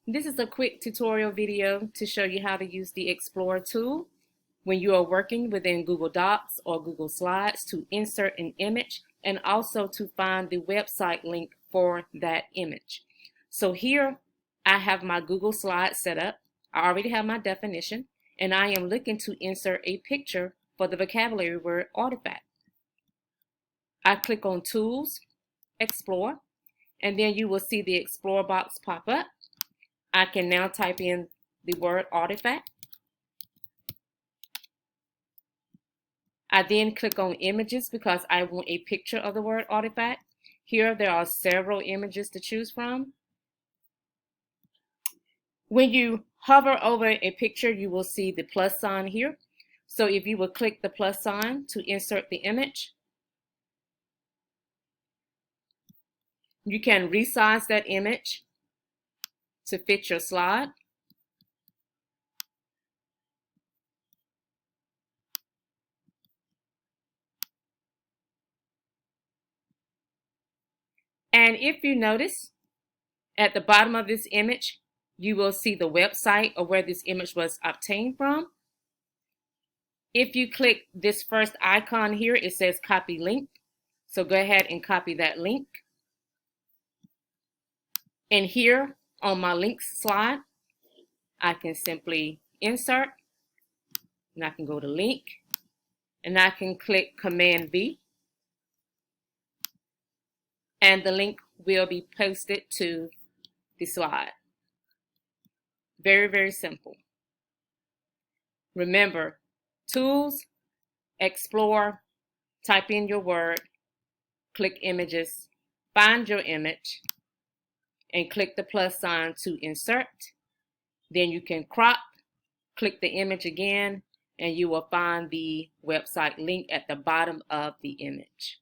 This is a quick tutorial video to show you how to use the Explorer tool when you are working within Google Docs or Google Slides to insert an image and also to find the website link for that image. So here I have my Google Slides set up. I already have my definition and I am looking to insert a picture for the vocabulary word artifact. I click on Tools, Explore, and then you will see the Explore box pop up. I can now type in the word artifact. I then click on images because I want a picture of the word artifact. Here there are several images to choose from. When you hover over a picture, you will see the plus sign here. So if you will click the plus sign to insert the image, you can resize that image to fit your slide. And if you notice, at the bottom of this image, you will see the website or where this image was obtained from. If you click this first icon here, it says copy link. So go ahead and copy that link. And here on my links slide, I can simply insert, and I can go to link, and I can click Command V, and the link will be posted to the slide. Very, very simple. Remember, Tools, Explore, type in your word, click Images, find your image, and click the plus sign to insert. Then you can crop, click the image again, and you will find the website link at the bottom of the image.